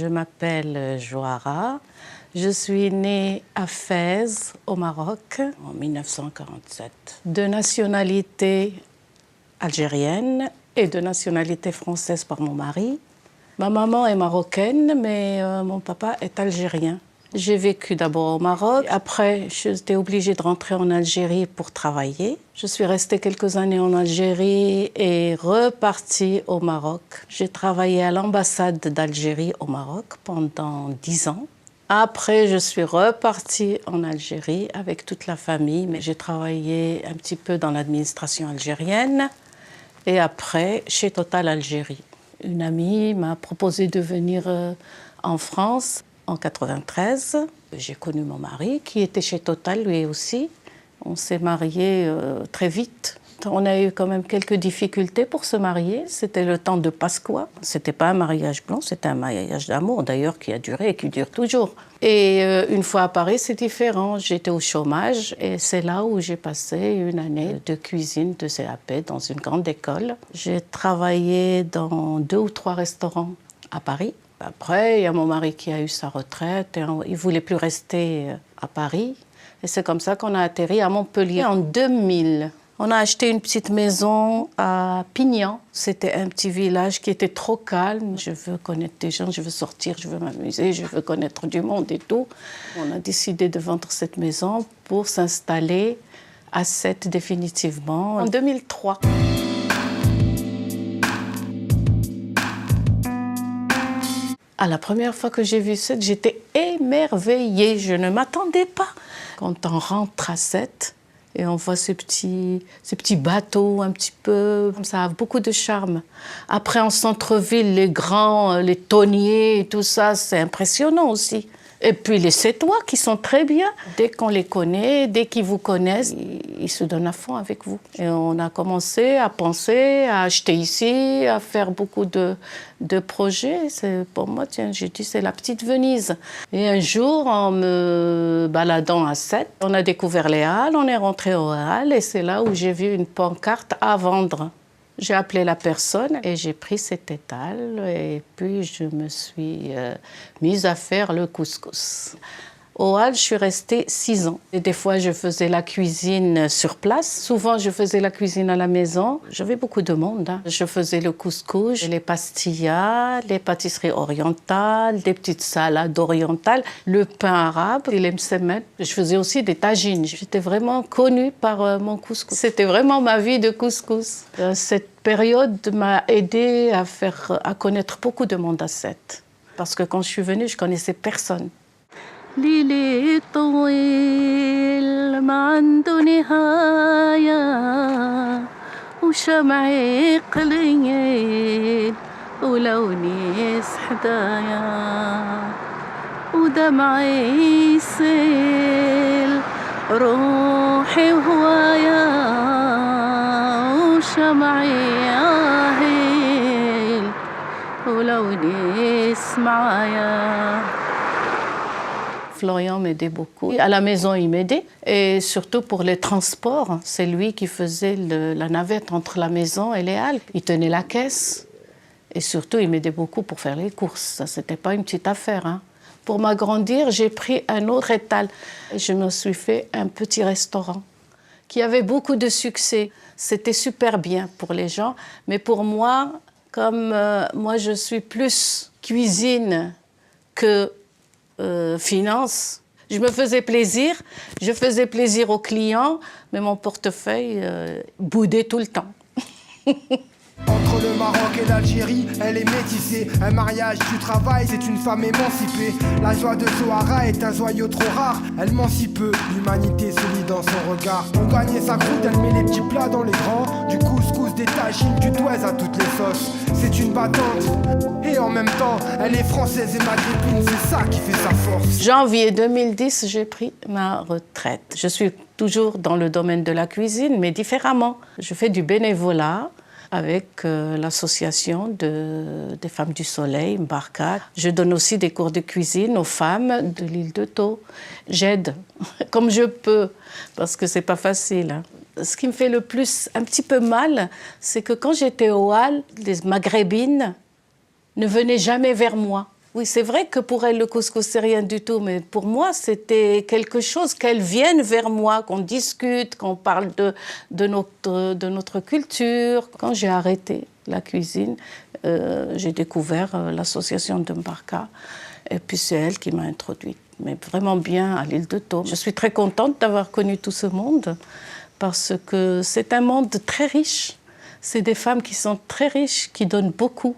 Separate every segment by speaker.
Speaker 1: Je m'appelle Joara. Je suis née à Fès, au Maroc, en 1947. De nationalité algérienne et de nationalité française par mon mari. Ma maman est marocaine, mais mon papa est algérien. J'ai vécu d'abord au Maroc. Après, j'étais obligée de rentrer en Algérie pour travailler. Je suis restée quelques années en Algérie et repartie au Maroc. J'ai travaillé à l'ambassade d'Algérie au Maroc pendant 10 ans. Après, je suis repartie en Algérie avec toute la famille, mais j'ai travaillé un petit peu dans l'administration algérienne et après chez Total Algérie. Une amie m'a proposé de venir en France en 1993. J'ai connu mon mari qui était chez Total lui aussi. On s'est mariés très vite. On a eu quand même quelques difficultés pour se marier. C'était le temps de Pasqua. C'était pas un mariage blanc, c'était un mariage d'amour d'ailleurs qui a duré et qui dure toujours. Et une fois à Paris, c'est différent. J'étais au chômage et c'est là où j'ai passé une année de cuisine de CAP dans une grande école. J'ai travaillé dans 2 ou 3 restaurants à Paris. Après, il y a mon mari qui a eu sa retraite et il voulait plus rester à Paris. Et c'est comme ça qu'on a atterri à Montpellier en 2000. On a acheté une petite maison à Pignan. C'était un petit village qui était trop calme. Je veux connaître des gens, je veux sortir, je veux m'amuser, je veux connaître du monde et tout. On a décidé de vendre cette maison pour s'installer à Sète définitivement en 2003. À la première fois que j'ai vu Sète, j'étais émerveillée. Je ne m'attendais pas. Quand on rentre à Sète, et on voit ces petits bateaux un petit peu, ça a beaucoup de charme. Après, en centre-ville, les grands, les tonniers et tout ça, c'est impressionnant aussi. Et puis les Sétois qui sont très bien. Dès qu'on les connaît, dès qu'ils vous connaissent, ils se donnent à fond avec vous. Et on a commencé à penser, à acheter ici, à faire beaucoup de projets. Pour moi, tiens, j'ai dit, c'est la petite Venise. Et un jour, en me baladant à Sète, on a découvert les Halles, on est rentré aux Halles et c'est là où j'ai vu une pancarte à vendre. J'ai appelé la personne et j'ai pris cet étal et puis je me suis mise à faire le couscous. Au Halles, je suis restée 6 ans. Et des fois, je faisais la cuisine sur place. Souvent, je faisais la cuisine à la maison. J'avais beaucoup de monde. Je faisais le couscous, les pastillas, les pâtisseries orientales, des petites salades orientales, le pain arabe et les msemen. Je faisais aussi des tagines. J'étais vraiment connue par mon couscous. C'était vraiment ma vie de couscous. Cette période m'a aidée à connaître beaucoup de monde à Sète. Parce que quand je suis venue, je connaissais personne. ليلي طويل ما عنده نهاية وشمعي قليل ولوني حدايا ودمعي يسيل روحي وهوايا وشمعي عاهيل ولوني معايا. Florian m'aidait beaucoup. À la maison, il m'aidait. Et surtout pour les transports, c'est lui qui faisait la navette entre la maison et les Halles. Il tenait la caisse. Et surtout, il m'aidait beaucoup pour faire les courses. Ça, c'était pas une petite affaire, hein. Pour m'agrandir, j'ai pris un autre étal. Et je me suis fait un petit restaurant qui avait beaucoup de succès. C'était super bien pour les gens. Mais pour moi, comme moi, je suis plus cuisine que finance. Je me faisais plaisir, je faisais plaisir aux clients, mais mon portefeuille boudait tout le temps.
Speaker 2: Entre le Maroc et l'Algérie, elle est métissée. Un mariage du travail, c'est une femme émancipée. La joie de Zohara est un joyau trop rare. Elle ment si peu, l'humanité se lit dans son regard. Pour gagner sa croûte, elle met les petits plats dans les grands. Du couscous, des tagines, du douaise à toutes les sauces. C'est une battante, et en même temps, elle est française et maghrébine. C'est ça qui fait sa force.
Speaker 1: Janvier 2010, j'ai pris ma retraite. Je suis toujours dans le domaine de la cuisine, mais différemment. Je fais du bénévolat avec l'association des Femmes du Soleil, Mbarka. Je donne aussi des cours de cuisine aux femmes de l'île de Thau. J'aide comme je peux, parce que c'est pas facile, hein. Ce qui me fait le plus, un petit peu mal, c'est que quand j'étais au Halles, les maghrébines ne venaient jamais vers moi. Oui, c'est vrai que pour elle, le couscous, c'est rien du tout, mais pour moi, c'était quelque chose qu'elle vienne vers moi, qu'on discute, qu'on parle de notre culture. Quand j'ai arrêté la cuisine, j'ai découvert l'association de Mbarka, et puis c'est elle qui m'a introduite, mais vraiment bien à l'île de Thôme. Je suis très contente d'avoir connu tout ce monde, parce que c'est un monde très riche. C'est des femmes qui sont très riches, qui donnent beaucoup.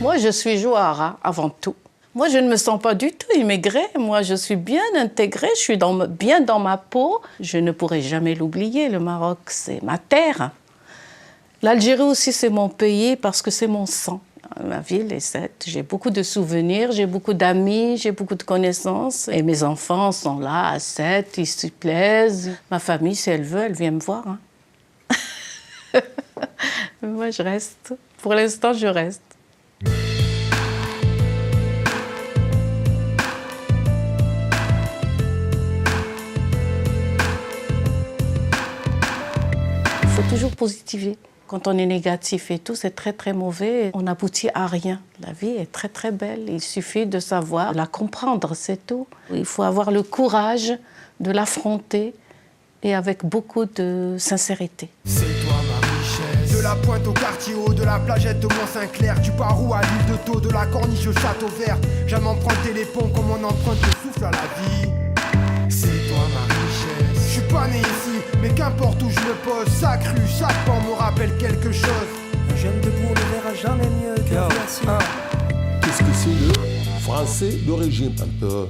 Speaker 1: Moi, je suis Jouara avant tout. Moi, je ne me sens pas du tout immigrée. Moi, je suis bien intégrée, je suis bien dans ma peau. Je ne pourrai jamais l'oublier. Le Maroc, c'est ma terre. L'Algérie aussi, c'est mon pays parce que c'est mon sang. Ma ville est Sète. J'ai beaucoup de souvenirs, j'ai beaucoup d'amis, j'ai beaucoup de connaissances. Et mes enfants sont là à Sète, ils s'y plaisent. Ma famille, si elle veut, elle vient me voir. Hein. Moi, je reste. Pour l'instant, je reste. Il faut toujours positiver. Quand on est négatif et tout, c'est très très mauvais. On n'aboutit à rien. La vie est très très belle. Il suffit de savoir la comprendre, c'est tout. Il faut avoir le courage de l'affronter et avec beaucoup de sincérité.
Speaker 2: C'est toi ma richesse. De la Pointe au quartier haut, de la plagette de Mont-Saint-Clair, du Barou à l'île de Thau, de la Corniche au Château Vert. J'aime emprunter les ponts comme on emprunte le souffle à la vie. C'est toi ma richesse. Je suis pas né ici, mais qu'importe où je me pose, chaque rue, chaque pan me rappelle quelque chose.
Speaker 3: Un jeune debout ne verra jamais mieux qu'un voici.
Speaker 4: Qu'est-ce que c'est le français d'origine? Un peu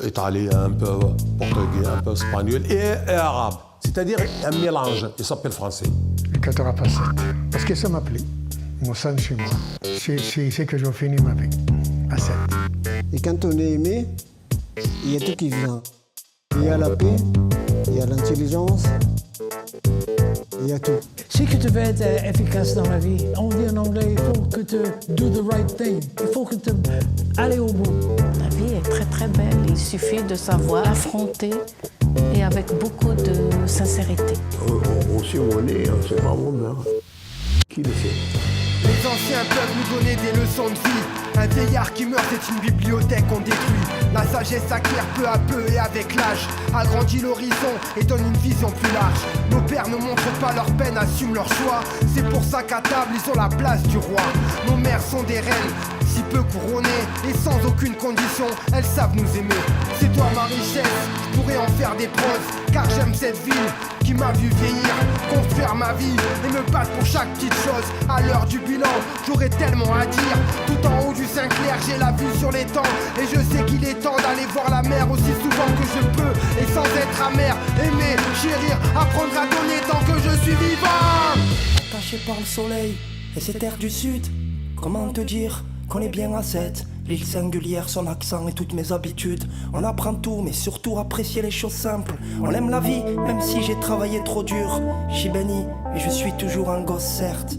Speaker 4: italien, un peu portugais, un peu espagnol et arabe. C'est-à-dire un mélange. Il s'appelle français.
Speaker 5: Le 87. Parce que ça m'appelait. Mon sang chez moi. C'est ici que je finis ma vie. À 7.
Speaker 6: Et quand on est aimé, il y a tout qui vient. Il y a la paix, il y a l'intelligence, il y a tout.
Speaker 7: Si tu veux être efficace dans la vie, on dit en anglais, il faut que tu do the right thing. Il faut que tu ailles au bout.
Speaker 1: La vie est très très belle. Il suffit de savoir affronter et avec beaucoup de sincérité.
Speaker 4: On sait où on est, c'est pas mon meurtre. Qui le sait?
Speaker 2: Les anciens peuvent nous donner des leçons de vie. Un vieillard qui meurt, c'est une bibliothèque qu'on détruit. La sagesse s'acquiert peu à peu et avec l'âge agrandit l'horizon et donne une vision plus large. Nos pères ne montrent pas leur peine, assument leur choix. C'est pour ça qu'à table, ils ont la place du roi. Nos mères sont des reines, si peu couronnées et sans aucune condition, elles savent nous aimer. C'est toi ma richesse, je pourrais en faire des preuves, car j'aime cette ville qui m'a vu vieillir, construire ma vie et me battre pour chaque petite chose. À l'heure du bilan, j'aurais tellement à dire. Tout en haut du Saint-Clair, j'ai la vue sur les temps. Et je sais qu'il est temps d'aller voir la mer aussi souvent que je peux. Et sans être amer, aimer, chérir, apprendre à donner tant que je suis vivant.
Speaker 3: Attaché par le soleil et ces terres du sud, comment te dire qu'on est bien à 7? L'île singulière, son accent et toutes mes habitudes. On apprend tout, mais surtout apprécier les choses simples. On aime la vie, même si j'ai travaillé trop dur. Je suis béni, et je suis toujours un gosse certes.